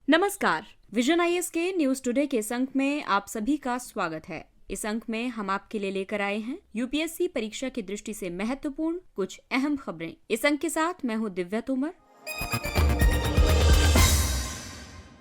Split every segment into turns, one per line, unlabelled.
नमस्कार। Vision IAS के news today के इस अंक में आप सभी का स्वागत है। इस अंक में हम आपके लिए लेकर आए हैं यूपीएससी परीक्षा की दृष्टि से महत्वपूर्ण कुछ अहम खबरें। इस अंक के साथ मैं हूं दिव्या तोमर।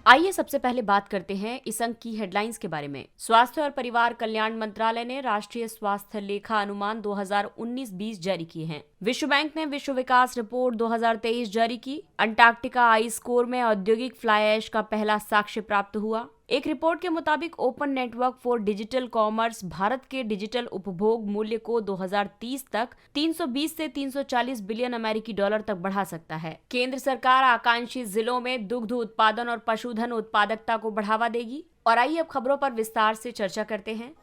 आइए सबसे पहले बात करते हैं इस अंक की हेडलाइंस के बारे में। स्वास्थ्य और परिवार कल्याण मंत्रालय ने राष्ट्रीय स्वास्थ्य लेखा अनुमान 2019-20 जारी किए हैं। विश्व बैंक ने विश्व विकास रिपोर्ट 2023 जारी की। अंटार्कटिका आइस कोर में औद्योगिक फ्लाई ऐश का पहला साक्ष्य प्राप्त हुआ। एक रिपोर्ट के मुताबिक open network for digital commerce Bharat के डिजिटल उपभोग मूल्य को 2030 तक 320 से 340 बिलियन अमेरिकी डॉलर तक बढ़ा सकता है। केंद्र सरकार आकांक्षी जिलों में दुग्ध उत्पादन और पशुधन उत्पादकता को बढ़ावा देगी। और आइए अब खबरों पर विस्तार से चर्चा करते हैं।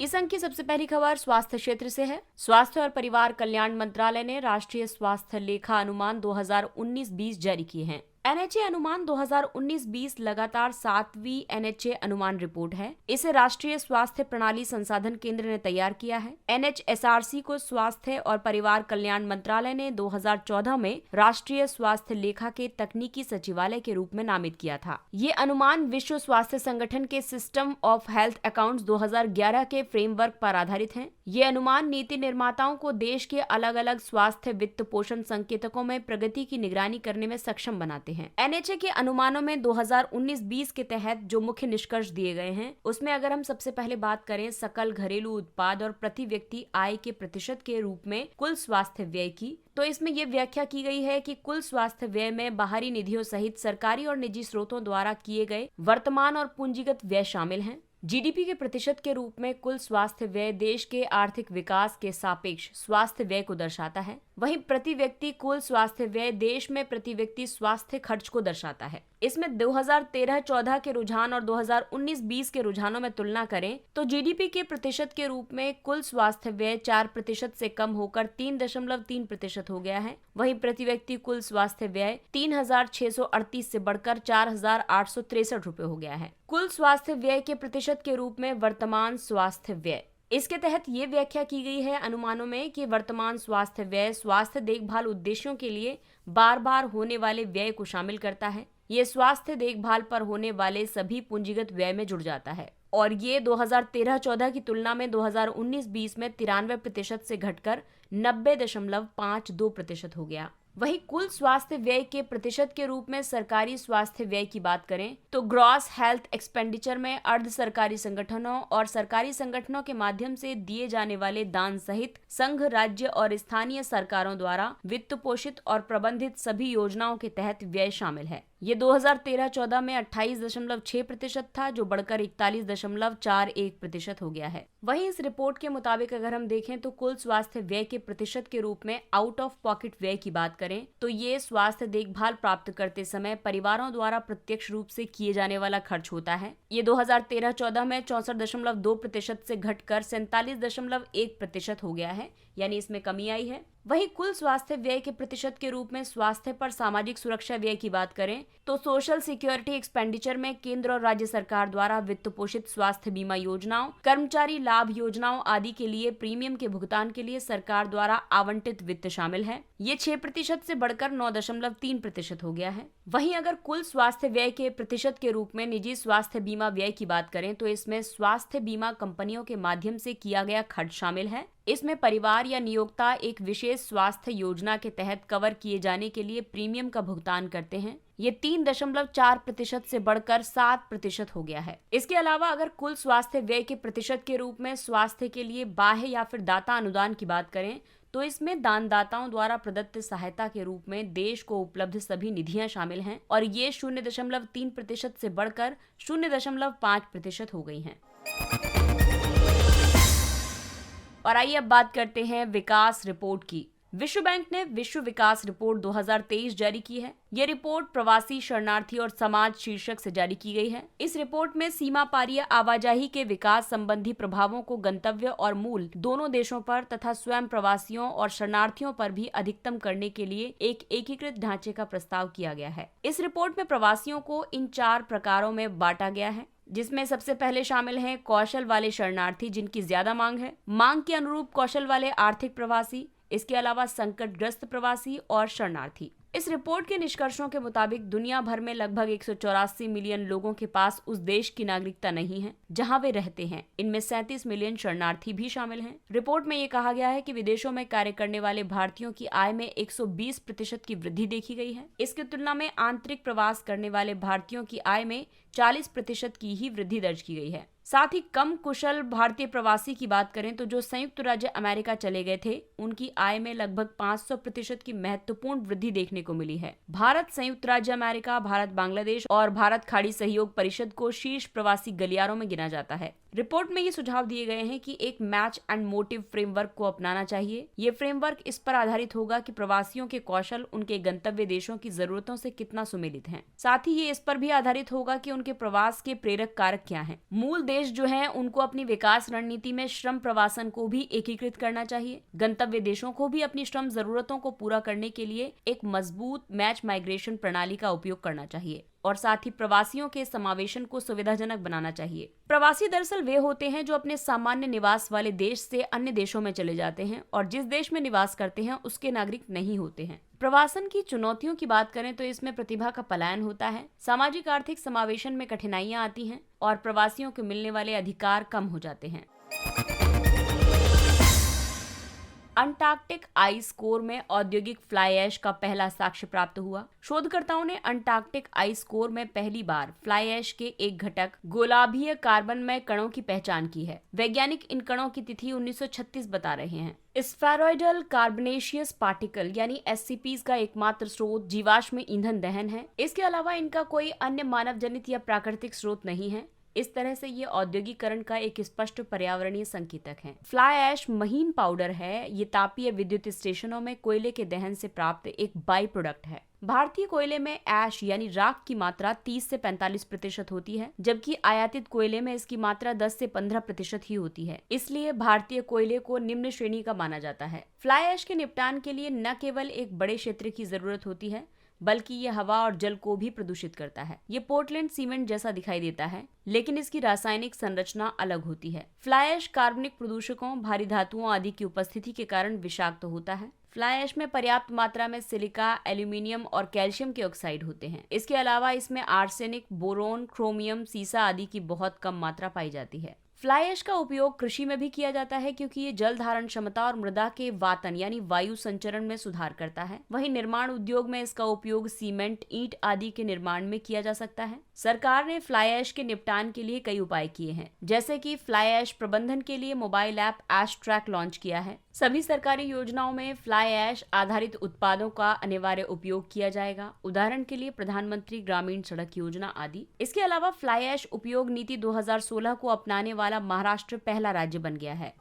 इस अंक की सबसे पहली खबर स्वास्थ्य क्षेत्र से है। स्वास्थ्य और परिवार कल्याण मंत्रालय ने राष्ट्रीय स्वास्थ्य लेखा अनुमान 2019-20 जारी किए हैं। एनएचए अनुमान 2019-20 लगातार 7वीं एनएचए अनुमान रिपोर्ट है। इसे राष्ट्रीय स्वास्थ्य प्रणाली संसाधन केंद्र ने तैयार किया है। एनएचएसआरसी को स्वास्थ्य और परिवार कल्याण मंत्रालय ने 2014 में राष्ट्रीय स्वास्थ्य लेखा के तकनीकी सचिवालय के रूप में नामित किया था। ये अनुमान विश्व स्वास्थ्य संगठन के सिस्टम ऑफ हेल्थ अकाउंट्स 2011 के फ्रेमवर्क पर आधारित हैं। ये अनुमान नीति निर्माताओं को देश के अलग अलग स्वास्थ्य वित्त पोषण संकेतकों में प्रगति की निगरानी करने में सक्षम बनाते हैं। एनएचए के अनुमानों में 2019-20 के तहत जो मुख्य निष्कर्ष दिए गए हैं, उसमें अगर हम सबसे पहले बात करें सकल घरेलू उत्पाद और प्रति व्यक्ति आय के प्रतिशत के रूप में कुल स्वास्थ्य व्यय की, तो इसमें यह व्याख्या की गई है कि कुल स्वास्थ्य व्यय में बाहरी निधियों सहित सरकारी और निजी स्रोतों द्वारा किए गए वर्तमान और पूंजीगत व्यय शामिल हैं। जीडीपी के प्रतिशत के रूप में कुल स्वास्थ्य व्यय देश के आर्थिक विकास के सापेक्ष स्वास्थ्य व्यय को दर्शाता है। वहीं प्रति व्यक्ति कुल स्वास्थ्य व्यय देश में प्रति व्यक्ति स्वास्थ्य खर्च को दर्शाता है। इसमें 2013-14 के रुझान और 2019-20 के रुझानों में तुलना करें तो जीडीपी के प्रतिशत के रूप में कुल स्वास्थ्य व्यय 4% से कम होकर 3.3% हो गया है। वहीं प्रति व्यक्ति कुल स्वास्थ्य व्यय 3,638 से बढ़कर 4,863 रुपए हो गया है। कुल स्वास्थ्य व्यय के प्रतिशत के रूप में वर्तमान स्वास्थ्य व्यय, इसके तहत ये व्याख्या की गई है अनुमानों में कि वर्तमान स्वास्थ्य व्यय स्वास्थ्य देखभाल उद्देश्यों के लिए बार बार होने वाले व्यय को शामिल करता है। ये स्वास्थ्य देखभाल पर होने वाले सभी पूंजीगत व्यय में जुड़ जाता है और ये 2013-14 की तुलना में 2019-20 में 93% से घटकर 90.52% हो गया। वहीं कुल स्वास्थ्य व्यय के प्रतिशत के रूप में सरकारी स्वास्थ्य व्यय की बात करें तो ग्रॉस हेल्थ एक्सपेंडिचर में अर्ध सरकारी संगठनों और सरकारी संगठनों के माध्यम से दिए जाने वाले दान सहित संघ, राज्य और स्थानीय सरकारों द्वारा वित्त पोषित और प्रबंधित सभी योजनाओं के तहत व्यय शामिल है। ये 2013-14 में 28.6% था, जो बढ़कर 41.41% हो गया है। वहीं इस रिपोर्ट के मुताबिक अगर हम देखें तो कुल स्वास्थ्य व्यय के प्रतिशत के रूप में आउट ऑफ पॉकेट व्यय की बात करें तो ये स्वास्थ्य देखभाल प्राप्त करते समय परिवारों द्वारा प्रत्यक्ष रूप से किए जाने वाला खर्च होता है। ये 2013-14 में 64.2% से घटकर 47.1% हो गया है, यानी इसमें कमी आई है। वहीं कुल स्वास्थ्य व्यय के प्रतिशत के रूप में स्वास्थ्य पर सामाजिक सुरक्षा व्यय की बात करें तो सोशल सिक्योरिटी एक्सपेंडिचर में केंद्र और राज्य सरकार द्वारा वित्त पोषित स्वास्थ्य बीमा योजनाओं, कर्मचारी लाभ योजनाओं आदि के लिए प्रीमियम के भुगतान के लिए सरकार द्वारा आवंटित वित्त शामिल है। ये 6% से बढ़कर 9.3% हो गया है। वहीं अगर कुल स्वास्थ्य व्यय के प्रतिशत के रूप में निजी स्वास्थ्य बीमा व्यय की बात करें तो इसमें स्वास्थ्य बीमा कंपनियों के माध्यम से किया गया खर्च शामिल है। इसमें परिवार या नियोक्ता एक विशेष स्वास्थ्य योजना के तहत कवर किए जाने के लिए प्रीमियम का भुगतान करते हैं। ये 3.4% से बढ़कर 7% हो गया है। इसके अलावा अगर कुल स्वास्थ्य व्यय के प्रतिशत के रूप में स्वास्थ्य के लिए बाह्य या फिर दाता अनुदान की बात करें तो इसमें दानदाताओं द्वारा प्रदत्त सहायता के रूप में देश को उपलब्ध सभी निधियां शामिल हैं और ये 0.3% से बढ़कर 0.5% हो गई हैं। और आइए अब बात करते हैं विकास रिपोर्ट की। विश्व बैंक ने विश्व विकास रिपोर्ट 2023 जारी की है। यह रिपोर्ट प्रवासी, शरणार्थी और समाज शीर्षक से जारी की गई है। इस रिपोर्ट में सीमा पारीय आवाजाही के विकास संबंधी प्रभावों को गंतव्य और मूल दोनों देशों पर तथा स्वयं प्रवासियों और शरणार्थियों पर भी अधिकतम करने के लिए एक एकीकृत ढांचे का प्रस्ताव किया गया है। इस रिपोर्ट में प्रवासियों को इन 4 प्रकारों में बांटा गया है, जिसमें सबसे पहले शामिल हैं कौशल वाले शरणार्थी जिनकी ज्यादा मांग है, मांग के अनुरूप कौशल वाले आर्थिक प्रवासी, इसके अलावा संकटग्रस्त प्रवासी और शरणार्थी। इस रिपोर्ट के निष्कर्षों के मुताबिक दुनिया भर में लगभग 184 मिलियन लोगों के पास उस देश की नागरिकता नहीं है जहां वे रहते हैं। इनमें 37 मिलियन शरणार्थी भी शामिल हैं। रिपोर्ट में ये कहा गया है कि विदेशों में कार्य करने वाले भारतीयों की आय में 120% की वृद्धि देखी गई है। इसकी तुलना में आंतरिक प्रवास करने वाले भारतीयों की आय में 40% की ही वृद्धि दर्ज की गई है। साथ ही कम कुशल भारतीय प्रवासी की बात करें तो जो संयुक्त राज्य अमेरिका चले गए थे, उनकी आय में लगभग 500% की महत्वपूर्ण वृद्धि देखने को मिली है। भारत, संयुक्त राज्य अमेरिका, भारत बांग्लादेश और भारत खाड़ी सहयोग परिषद को शीर्ष प्रवासी गलियारों में गिना जाता है। रिपोर्ट में ये सुझाव दिए गए हैं कि एक मैच एंड मोटिव फ्रेमवर्क को अपनाना चाहिए। ये फ्रेमवर्क इस पर आधारित होगा कि प्रवासियों के कौशल उनके गंतव्य देशों की जरूरतों से कितना सुमेलित हैं। साथ ही ये इस पर भी आधारित होगा कि उनके प्रवास के प्रेरक कारक क्या हैं। मूल देश जो हैं, उनको अपनी विकास रणनीति में श्रम प्रवासन को भी एकीकृत करना चाहिए। गंतव्य देशों को भी अपनी श्रम जरूरतों को पूरा करने के लिए एक मजबूत मैच माइग्रेशन प्रणाली का उपयोग करना चाहिए और साथ ही प्रवासियों के समावेशन को सुविधाजनक बनाना चाहिए। प्रवासी दरअसल वे होते हैं जो अपने सामान्य निवास वाले देश से अन्य देशों में चले जाते हैं और जिस देश में निवास करते हैं उसके नागरिक नहीं होते हैं। प्रवासन की चुनौतियों की बात करें तो इसमें प्रतिभा का पलायन होता है, सामाजिक आर्थिक समावेशन में कठिनाइयां आती हैं और प्रवासियों को मिलने वाले अधिकार कम हो जाते हैं। अंटार्कटिक आइस कोर में औद्योगिक फ्लाई ऐश का पहला साक्ष्य प्राप्त हुआ। शोधकर्ताओं ने अंटार्कटिक आइस कोर में पहली बार फ्लाई ऐश के एक घटक गोलाभीय कार्बनमय कणों की पहचान की है। वैज्ञानिक इन कणों की तिथि 1936 बता रहे हैं। स्फेरॉइडल कार्बनेशियस पार्टिकल यानी SCPs का एकमात्र स्रोत जीवाश्म ईंधन दहन है। इसके अलावा इनका कोई अन्य मानव जनित या प्राकृतिक स्रोत नहीं है। इस तरह से ये औद्योगिकरण का एक स्पष्ट पर्यावरणीय संकेतक है। फ्लाई ऐश महीन पाउडर है। ये तापीय विद्युत स्टेशनों में कोयले के दहन से प्राप्त एक बाई प्रोडक्ट है। भारतीय कोयले में ऐश यानी राख की मात्रा 30 से 45% होती है, जबकि आयातित कोयले में इसकी मात्रा 10 से 15% ही होती है। इसलिए भारतीय कोयले को निम्न श्रेणी का माना जाता है। फ्लाई ऐश के निपटान के लिए न केवल एक बड़े क्षेत्र की जरूरत होती है, बल्कि ये हवा और जल को भी प्रदूषित करता है। ये पोर्टलैंड सीमेंट जैसा दिखाई देता है, लेकिन इसकी रासायनिक संरचना अलग होती है। फ्लाई ऐश कार्बनिक प्रदूषकों, भारी धातुओं आदि की उपस्थिति के कारण विषाक्त होता है। फ्लाई ऐश में पर्याप्त मात्रा में सिलिका, एल्यूमिनियम और कैल्शियम के ऑक्साइड होते हैं। इसके अलावा इसमें आर्सेनिक, बोरोन, क्रोमियम, सीसा आदि की बहुत कम मात्रा पाई जाती है। फ्लाई ऐश का उपयोग कृषि में भी किया जाता है क्योंकि ये जल धारण क्षमता और मृदा के वातन यानी वायु संचरण में सुधार करता है। वहीं निर्माण उद्योग में इसका उपयोग सीमेंट, ईंट आदि के निर्माण में किया जा सकता है। सरकार ने फ्लाई ऐश के निपटान के लिए कई उपाय किए हैं, जैसे कि फ्लाई ऐश प्रबंधन के लिए मोबाइल ऐप ऐश ट्रैक लॉन्च किया है। सभी सरकारी योजनाओं में फ्लाई ऐश आधारित उत्पादों का अनिवार्य उपयोग किया जाएगा, उदाहरण के लिए प्रधानमंत्री ग्रामीण सड़क योजना आदि। इसके अलावा फ्लाई ऐश उपयोग नीति 2016 को अपनाने वाला महाराष्ट्र पहला राज्य बन गया है।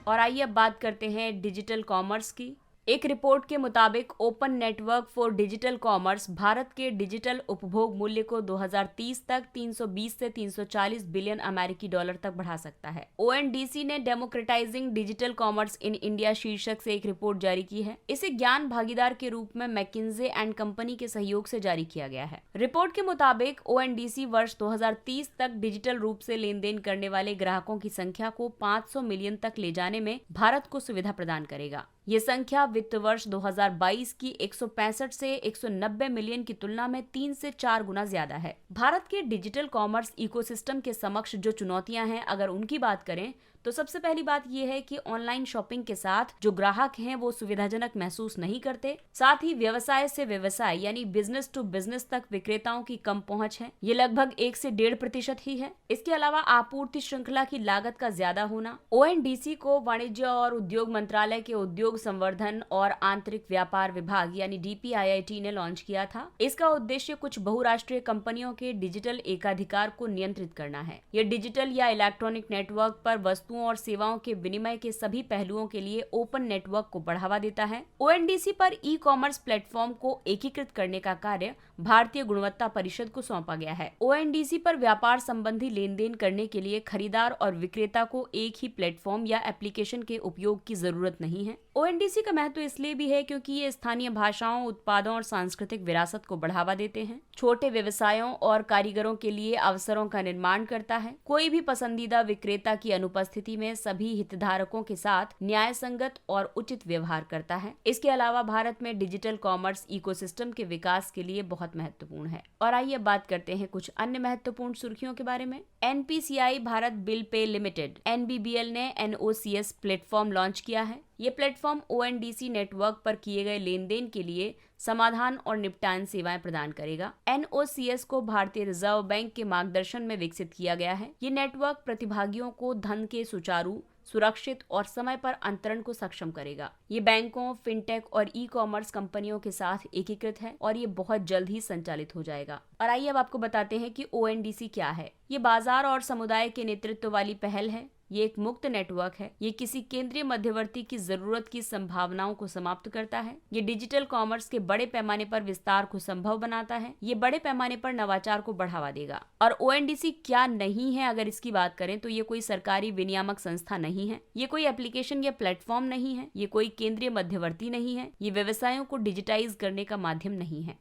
और आइए अब बात करते हैं डिजिटल कॉमर्स की। एक रिपोर्ट के मुताबिक open network for digital commerce Bharat के डिजिटल उपभोग मूल्य को 2030 तक 320 से 340 बिलियन अमेरिकी डॉलर तक बढ़ा सकता है। ONDC ने डेमोक्रेटाइजिंग डिजिटल कॉमर्स इन इंडिया शीर्षक से एक रिपोर्ट जारी की है। इसे ज्ञान भागीदार के रूप में मैकिन्जे एंड कंपनी के सहयोग से जारी किया गया है। रिपोर्ट के मुताबिक ONDC वर्ष 2030 तक डिजिटल रूप से लेन देन करने वाले ग्राहकों की संख्या को 500 मिलियन तक ले जाने में भारत को सुविधा प्रदान करेगा। ये संख्या वित्त वर्ष 2022 की 165 से 190 मिलियन की तुलना में 3 से 4 गुना ज्यादा है। भारत के डिजिटल कॉमर्स इकोसिस्टम के समक्ष जो चुनौतियां हैं, अगर उनकी बात करें तो सबसे पहली बात यह है कि ऑनलाइन शॉपिंग के साथ जो ग्राहक हैं वो सुविधाजनक महसूस नहीं करते। साथ ही व्यवसाय से व्यवसाय यानी बिजनेस टू बिजनेस तक विक्रेताओं की कम पहुंच है। ये लगभग 1 से 1.5% ही है। इसके अलावा आपूर्ति श्रृंखला की लागत का ज्यादा होना। ONDC को वाणिज्य और उद्योग मंत्रालय के उद्योग संवर्धन और आंतरिक व्यापार विभाग यानी DPIIT ने लॉन्च किया था। इसका उद्देश्य कुछ बहुराष्ट्रीय कंपनियों के डिजिटल एकाधिकार को नियंत्रित करना है। ये डिजिटल या इलेक्ट्रॉनिक नेटवर्क पर वस्तुओं और सेवाओं के विनिमय के सभी पहलुओं के लिए ओपन नेटवर्क को बढ़ावा देता है। ONDC पर ई-कॉमर्स प्लेटफॉर्म को एकीकृत करने का कार्य भारतीय गुणवत्ता परिषद को सौंपा गया है। ONDC पर व्यापार संबंधी लेन देन करने के लिए खरीदार और विक्रेता को एक ही प्लेटफॉर्म या एप्लीकेशन के उपयोग की जरूरत नहीं है। ONDC का महत्व इसलिए भी है क्योंकि ये स्थानीय भाषाओं, उत्पादों और सांस्कृतिक विरासत को बढ़ावा देते हैं, छोटे व्यवसायों और कारीगरों के लिए अवसरों का निर्माण करता है, कोई भी पसंदीदा विक्रेता की अनुपस्थिति में सभी हितधारकों के साथ न्याय संगत और उचित व्यवहार करता है। इसके अलावा भारत में डिजिटल कॉमर्स इकोसिस्टम के विकास के लिए बहुत महत्वपूर्ण है। और आइए बात करते हैं कुछ अन्य महत्वपूर्ण सुर्खियों के बारे में। NPCI Bharat bill pay limited NBBL ने NOCS प्लेटफॉर्म लॉन्च किया है। ये प्लेटफॉर्म ONDC नेटवर्क पर किए गए लेन देन के लिए समाधान और निपटान सेवाएं प्रदान करेगा। NOCS को भारतीय रिजर्व बैंक के मार्गदर्शन में विकसित किया गया है। ये नेटवर्क प्रतिभागियों को धन के सुचारू, सुरक्षित और समय पर अंतरण को सक्षम करेगा। ये बैंकों, फिनटेक और ई-कॉमर्स कंपनियों के साथ एकीकृत है और ये बहुत जल्द ही संचालित हो जाएगा। और आइए अब आपको बताते हैं कि ONDC क्या है। ये बाजार और समुदाय के नेतृत्व वाली पहल है। ये एक मुक्त नेटवर्क है। ये किसी केंद्रीय मध्यवर्ती की जरूरत की संभावनाओं को समाप्त करता है। ये डिजिटल कॉमर्स के बड़े पैमाने पर विस्तार को संभव बनाता है। ये बड़े पैमाने पर नवाचार को बढ़ावा देगा। और ONDC क्या नहीं है, अगर इसकी बात करें तो ये कोई सरकारी विनियामक संस्था नहीं है, ये कोई एप्लीकेशन या प्लेटफॉर्म नहीं है, ये कोई केंद्रीय मध्यवर्ती नहीं है, ये व्यवसायों को डिजिटाइज करने का माध्यम नहीं है।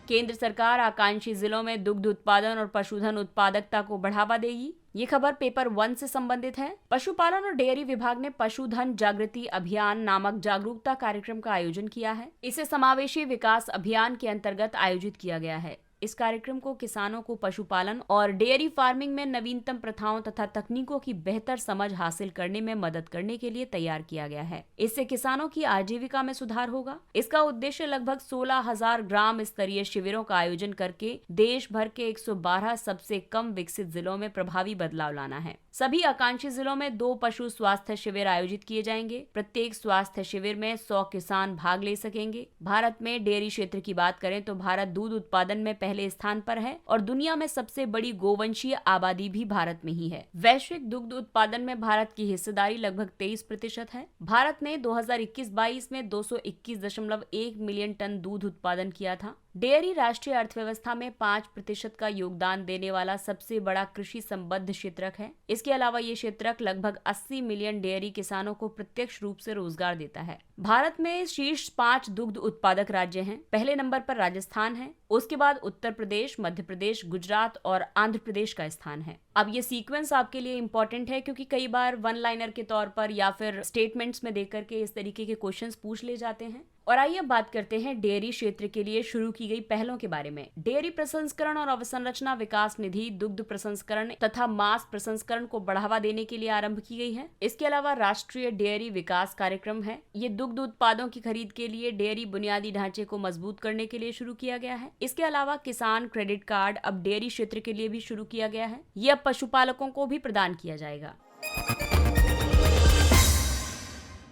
केंद्र सरकार आकांक्षी जिलों में दुग्ध उत्पादन और पशुधन उत्पादकता को बढ़ावा देगी। ये खबर पेपर 1 से संबंधित है। पशुपालन और डेयरी विभाग ने पशुधन जागृति अभियान नामक जागरूकता कार्यक्रम का आयोजन किया है। इसे समावेशी विकास अभियान के अंतर्गत आयोजित किया गया है। इस कार्यक्रम को किसानों को पशुपालन और डेयरी फार्मिंग में नवीनतम प्रथाओं तथा तकनीकों की बेहतर समझ हासिल करने में मदद करने के लिए तैयार किया गया है। इससे किसानों की आजीविका में सुधार होगा। इसका उद्देश्य लगभग 16,000 ग्राम स्तरीय शिविरों का आयोजन करके देश भर के 112 सबसे कम विकसित जिलों में प्रभावी बदलाव लाना है। सभी आकांक्षी जिलों में 2 पशु स्वास्थ्य शिविर आयोजित किए जाएंगे। प्रत्येक स्वास्थ्य शिविर में 100 किसान भाग ले सकेंगे। भारत में डेयरी क्षेत्र की बात करें तो भारत दूध उत्पादन में पहले स्थान पर है और दुनिया में सबसे बड़ी गोवंशीय आबादी भी भारत में ही है। वैश्विक दुग्ध उत्पादन में भारत की हिस्सेदारी लगभग 23% है। भारत ने 2021-22 में 221.1 मिलियन टन दूध उत्पादन किया था। डेयरी राष्ट्रीय अर्थव्यवस्था में 5% का योगदान देने वाला सबसे बड़ा कृषि संबद्ध क्षेत्रक है। इसके अलावा ये क्षेत्रक लगभग 80 मिलियन डेयरी किसानों को प्रत्यक्ष रूप से रोजगार देता है। भारत में शीर्ष 5 दुग्ध उत्पादक राज्य हैं। पहले नंबर पर राजस्थान है, उसके बाद उत्तर प्रदेश, मध्य प्रदेश, गुजरात और आंध्र प्रदेश का स्थान है। अब ये सीक्वेंस आपके लिए इंपॉर्टेंट है क्योंकि कई बार वन लाइनर के तौर पर या फिर स्टेटमेंट्स में देकर के इस तरीके के क्वेश्चंस पूछ ले जाते हैं। और आइए अब बात करते हैं डेयरी क्षेत्र के लिए शुरू की गई पहलों के बारे में। डेयरी प्रसंस्करण और अवसंरचना विकास निधि दुग्ध प्रसंस्करण तथा मांस प्रसंस्करण को बढ़ावा देने के लिए आरंभ की गई है। इसके अलावा राष्ट्रीय डेयरी विकास कार्यक्रम है। ये दुग्ध उत्पादों की खरीद के लिए डेयरी बुनियादी ढांचे को मजबूत करने के लिए शुरू किया गया है। इसके अलावा किसान क्रेडिट कार्ड अब डेयरी क्षेत्र के लिए भी शुरू किया गया है। ये अब पशुपालकों को भी प्रदान किया जाएगा।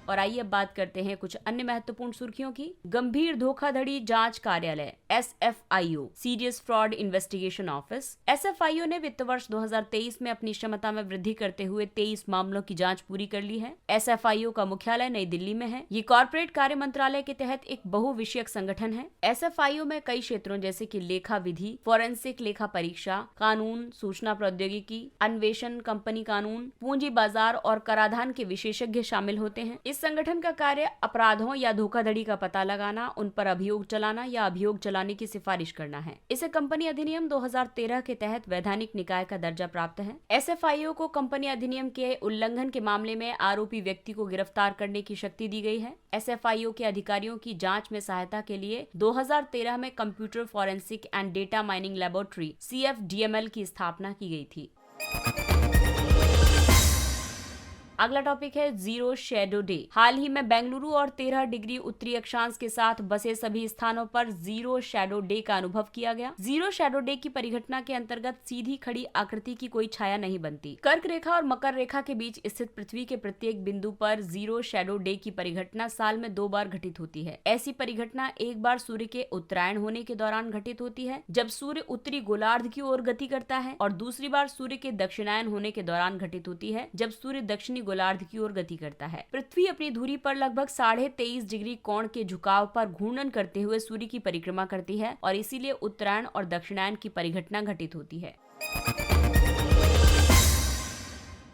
और आइए अब बात करते हैं कुछ अन्य महत्वपूर्ण सुर्खियों की। गंभीर धोखाधड़ी जांच कार्यालय SFIO serious fraud investigation office SFIO ने वित्त वर्ष 2023 में अपनी क्षमता में वृद्धि करते हुए 23 मामलों की जांच पूरी कर ली है। SFIO का मुख्यालय नई दिल्ली में है। ये कॉर्पोरेट कार्य मंत्रालय के तहत एक बहुविषयक संगठन है। SFIO में कई क्षेत्रों जैसे कि लेखा विधि, फोरेंसिक लेखा परीक्षा, कानून, सूचना प्रौद्योगिकी, अन्वेषण, कंपनी कानून, पूंजी बाजार और कराधान के विशेषज्ञ शामिल होते हैं। इस संगठन का कार्य अपराधों या धोखाधड़ी का पता लगाना, उन पर अभियोग चलाना या अभियोग चलाने की सिफारिश करना है। इसे कंपनी अधिनियम 2013 के तहत वैधानिक निकाय का दर्जा प्राप्त है। SFIO को कंपनी अधिनियम के उल्लंघन के मामले में आरोपी व्यक्ति को गिरफ्तार करने की शक्ति दी गई है। SFIO के अधिकारियों की जांच में सहायता के लिए 2013 में computer forensic and data mining laboratory CFDML की स्थापना की गई थी। अगला टॉपिक है जीरो शैडो डे। हाल ही में बेंगलुरु और 13 डिग्री उत्तरी अक्षांश के साथ बसे सभी स्थानों पर जीरो शैडो डे का अनुभव किया गया। जीरो शैडो डे की परिघटना के अंतर्गत सीधी खड़ी आकृति की कोई छाया नहीं बनती। कर्क रेखा और मकर रेखा के बीच स्थित पृथ्वी के प्रत्येक बिंदु पर जीरो शैडो डे की परिघटना साल में 2 बार घटित होती है। ऐसी परिघटना एक बार सूर्य के उत्तरायण होने के दौरान घटित होती है, जब सूर्य उत्तरी गोलार्ध की ओर गति करता है, और दूसरी बार सूर्य के दक्षिणायन होने के दौरान घटित होती है, जब सूर्य दक्षिणी गोलार्ध की ओर गति करता है। पृथ्वी अपनी धुरी पर लगभग 23.5 डिग्री कोण के झुकाव पर घूर्णन करते हुए सूर्य की परिक्रमा करती है और इसीलिए उत्तरायण और दक्षिणायन की परिघटना घटित होती है।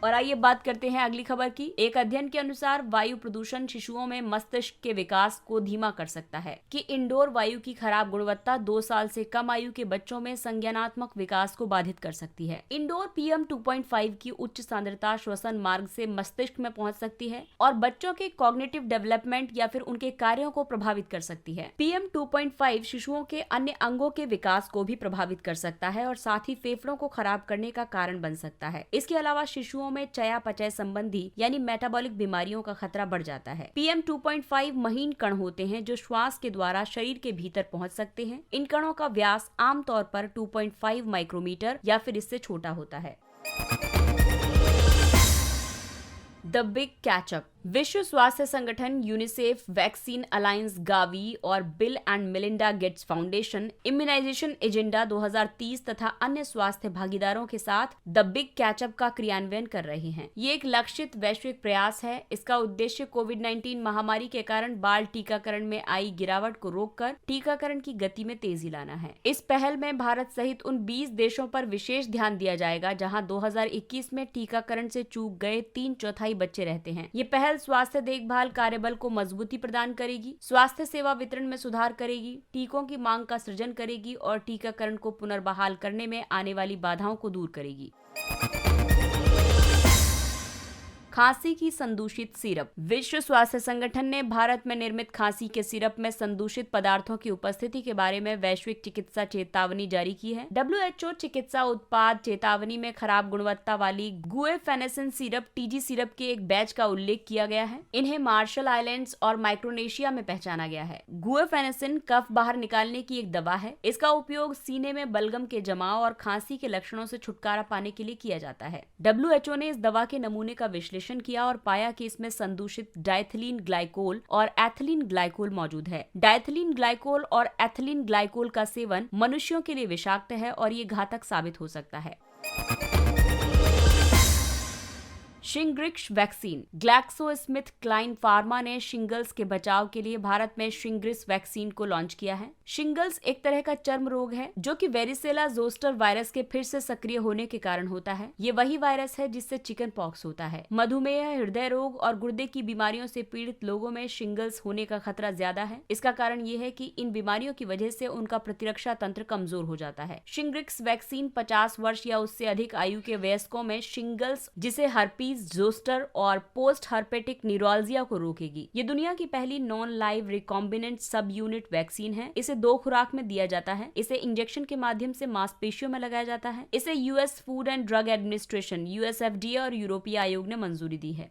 और आइए बात करते हैं अगली खबर की। एक अध्ययन के अनुसार वायु प्रदूषण शिशुओं में मस्तिष्क के विकास को धीमा कर सकता है कि इंडोर वायु की खराब गुणवत्ता 2 साल से कम आयु के बच्चों में संज्ञानात्मक विकास को बाधित कर सकती है। इंडोर PM 2.5 की उच्च सांद्रता श्वसन मार्ग से मस्तिष्क में पहुंच सकती है और बच्चों के कॉग्निटिव डेवलपमेंट या फिर उनके कार्यों को प्रभावित कर सकती है। PM 2.5 शिशुओं के अन्य अंगों के विकास को भी प्रभावित कर सकता है और साथ ही फेफड़ों को खराब करने का कारण बन सकता है। इसके अलावा शिशुओं में चयापचय संबंधी यानी मेटाबॉलिक बीमारियों का खतरा बढ़ जाता है। PM 2.5 महीन कण होते हैं जो श्वास के द्वारा शरीर के भीतर पहुंच सकते हैं। इन कणों का व्यास आमतौर पर 2.5 माइक्रोमीटर या फिर इससे छोटा होता है। The big catch up. विश्व स्वास्थ्य संगठन, यूनिसेफ, वैक्सीन अलायंस, गावी और Bill and Melinda Gates Foundation immunisation agenda 2030 तथा अन्य स्वास्थ्य भागीदारों के साथ द बिग कैचअप का क्रियान्वयन कर रहे हैं। ये एक लक्षित वैश्विक प्रयास है। इसका उद्देश्य कोविड-19 महामारी के कारण बाल टीकाकरण में आई गिरावट को रोककर टीकाकरण की गति में तेजी लाना है। इस पहल में भारत सहित उन 20 देशों पर विशेष ध्यान दिया जाएगा जहां 2021 में टीकाकरण से चूक गए 3/4 बच्चे रहते हैं। ये पहल स्वास्थ्य देखभाल कार्यबल को मजबूती प्रदान करेगी, स्वास्थ्य सेवा वितरण में सुधार करेगी, टीकों की मांग का सृजन करेगी और टीकाकरण को पुनर्बहाल करने में आने वाली बाधाओं को दूर करेगी। खांसी की संदूषित सिरप। विश्व स्वास्थ्य संगठन ने भारत में निर्मित खांसी के सिरप में संदूषित पदार्थों की उपस्थिति के बारे में वैश्विक चिकित्सा चेतावनी जारी की है। WHO चिकित्सा उत्पाद चेतावनी में खराब गुणवत्ता वाली गुएफेनेसिन सिरप TG सिरप के एक बैच का उल्लेख किया गया है। इन्हें मार्शल आइलैंड्स और माइक्रोनेशिया में पहचाना गया है। गुएफेनेसिन कफ बाहर निकालने की एक दवा है। इसका उपयोग सीने में बलगम के जमाव और खांसी के लक्षणों से छुटकारा पाने के लिए किया जाता है। WHO ने इस दवा के नमूने का विश्लेषण किया और पाया कि इसमें संदूषित डाइथिलीन ग्लाइकोल और एथिलीन ग्लाइकोल मौजूद है। डाइथिलीन ग्लाइकोल और एथिलीन ग्लाइकोल का सेवन मनुष्यों के लिए विषाक्त है और ये घातक साबित हो सकता है। शिंग्रिक्स वैक्सीन। ग्लैक्सोस्मिथक्लाइन फार्मा ने शिंगल्स के बचाव के लिए भारत में शिंग्रिक्स वैक्सीन को लॉन्च किया है। शिंगल्स एक तरह का चर्म रोग है जो कि वेरिसेला जोस्टर वायरस के फिर से सक्रिय होने के कारण होता है। ये वही वायरस है जिससे चिकन पॉक्स होता है। मधुमेह, हृदय रोग और गुर्दे की बीमारियों से पीड़ित लोगों में शिंगल्स होने का खतरा ज्यादा है। इसका कारण ये है कि इन बीमारियों की वजह से उनका प्रतिरक्षा तंत्र कमजोर हो जाता है। शिंग्रिक्स वैक्सीन 50 वर्ष या उससे अधिक आयु के वयस्कों में शिंगल्स, जिसे हर्पीज जोस्टर और पोस्ट हर्पेटिक न्यूरोल्जिया को रोकेगी। ये दुनिया की पहली नॉन लाइव रिकॉम्बिनेंट सब यूनिट वैक्सीन है। इसे 2 खुराक में दिया जाता है। इसे इंजेक्शन के माध्यम से मांसपेशियों में लगाया जाता है। इसे US food and drug administration US FDA और यूरोपीय आयोग ने मंजूरी दी है।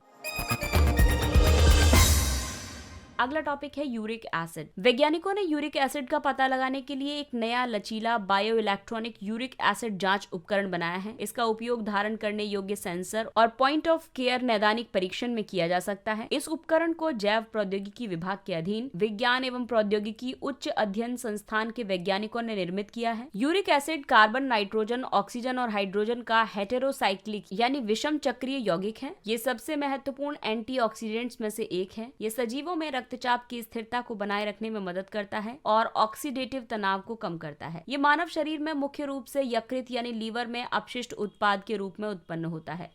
अगला टॉपिक है यूरिक एसिड। वैज्ञानिकों ने यूरिक एसिड का पता लगाने के लिए एक नया लचीला बायो इलेक्ट्रॉनिक यूरिक एसिड जांच उपकरण बनाया है। इसका उपयोग धारण करने योग्य सेंसर और पॉइंट ऑफ केयर नैदानिक परीक्षण में किया जा सकता है। इस उपकरण को जैव प्रौद्योगिकी विभाग के अधीन विज्ञान एवं प्रौद्योगिकी उच्च अध्ययन संस्थान के वैज्ञानिकों ने निर्मित किया है। Uric acid carbon, nitrogen, oxygen और हाइड्रोजन का हेटेरोसाइक्लिक यानी विषम चक्रीय यौगिक है। ये सबसे महत्वपूर्ण एंटीऑक्सीडेंट्स में से एक है। ये सजीवों में रक्तचाप की स्थिरता को बनाए रखने में मदद करता है और ऑक्सीडेटिव तनाव को कम करता है। ये मानव शरीर में मुख्य रूप से यकृत यानी लीवर में अपशिष्ट उत्पाद के रूप में उत्पन्न होता है।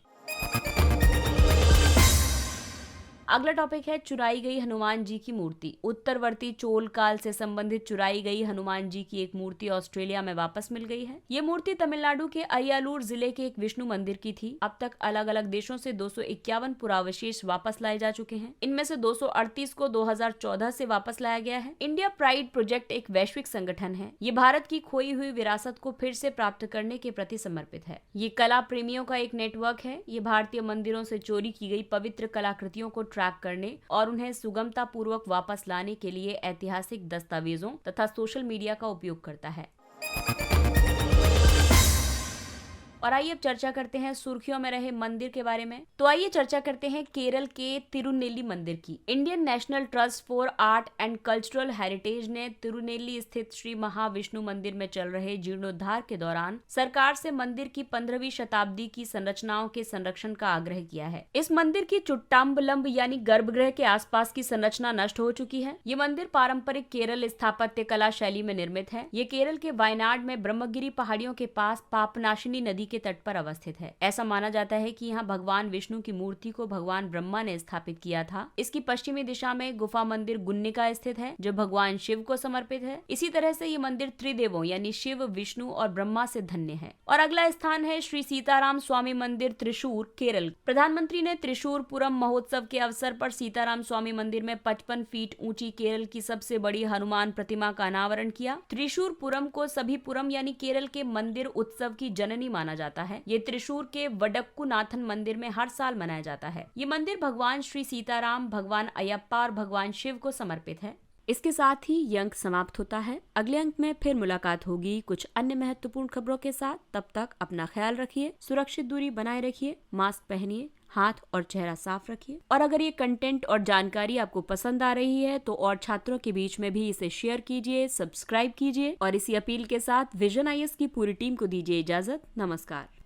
अगला टॉपिक है चुराई गई हनुमान जी की मूर्ति। उत्तरवर्ती चोल काल से संबंधित चुराई गई हनुमान जी की एक मूर्ति ऑस्ट्रेलिया में वापस मिल गई है। ये मूर्ति तमिलनाडु के अय्यालूर जिले के एक विष्णु मंदिर की थी। अब तक अलग अलग देशों से 251 पुरावशेष वापस लाए जा चुके हैं। इनमें से 238 को 2014 से वापस लाया गया है। इंडिया प्राइड प्रोजेक्ट एक वैश्विक संगठन है। ये भारत की खोई हुई विरासत को फिर से प्राप्त करने के प्रति समर्पित है। ये कला प्रेमियों का एक नेटवर्क है। ये भारतीय मंदिरों से चोरी की गई पवित्र कलाकृतियों को ट्रैक करने और उन्हें सुगमता पूर्वक वापस लाने के लिए ऐतिहासिक दस्तावेजों तथा सोशल मीडिया का उपयोग करता है। और आइए अब चर्चा करते हैं सुर्खियों में रहे मंदिर के बारे में। तो आइए चर्चा करते हैं केरल के तिरुनेली मंदिर की। Indian national trust for art and cultural heritage ने तिरुनेली स्थित श्री महाविष्णु मंदिर में चल रहे जीर्णोद्धार के दौरान सरकार से मंदिर की 15वीं शताब्दी की संरचनाओं के संरक्षण का आग्रह किया है। इस मंदिर की चुट्टाम्बलम्ब यानी गर्भगृह के आसपास की संरचना नष्ट हो चुकी है। ये मंदिर पारंपरिक केरल स्थापत्य कला शैली में निर्मित है। ये केरल के वायनाड में ब्रह्मगिरी पहाड़ियों के पास पापनाशिनी नदी के तट पर अवस्थित है। ऐसा माना जाता है कि यहाँ भगवान विष्णु की मूर्ति को भगवान ब्रह्मा ने स्थापित किया था। इसकी पश्चिमी दिशा में गुफा मंदिर गुन्निका स्थित है जो भगवान शिव को समर्पित है। इसी तरह से ये मंदिर त्रिदेवों यानी शिव, विष्णु और ब्रह्मा से धन्य है। और अगला स्थान है श्री सीताराम स्वामी मंदिर त्रिशूर, केरल। प्रधानमंत्री ने त्रिशूर पुरम महोत्सव के अवसर पर सीताराम स्वामी मंदिर में 55 फीट ऊंची केरल की सबसे बड़ी हनुमान प्रतिमा का अनावरण किया। त्रिशूर पुरम को सभी पुरम यानी केरल के मंदिर उत्सव की जननी माना जाता है। ये त्रिशूर के वडक्कुनाथन मंदिर में हर साल मनाया जाता है। ये मंदिर भगवान श्री सीताराम, भगवान अयप्पा और भगवान शिव को समर्पित है। इसके साथ ही ये अंक समाप्त होता है। अगले अंक में फिर मुलाकात होगी कुछ अन्य महत्वपूर्ण खबरों के साथ। तब तक अपना ख्याल रखिए, सुरक्षित दूरी बनाए रखिए, मास्क पहनिए, हाथ और चेहरा साफ रखिए। और अगर ये कंटेंट और जानकारी आपको पसंद आ रही है तो और छात्रों के बीच में भी इसे शेयर कीजिए, सब्सक्राइब कीजिए और इसी अपील के साथ विजन IAS की पूरी टीम को दीजिए इजाजत। नमस्कार।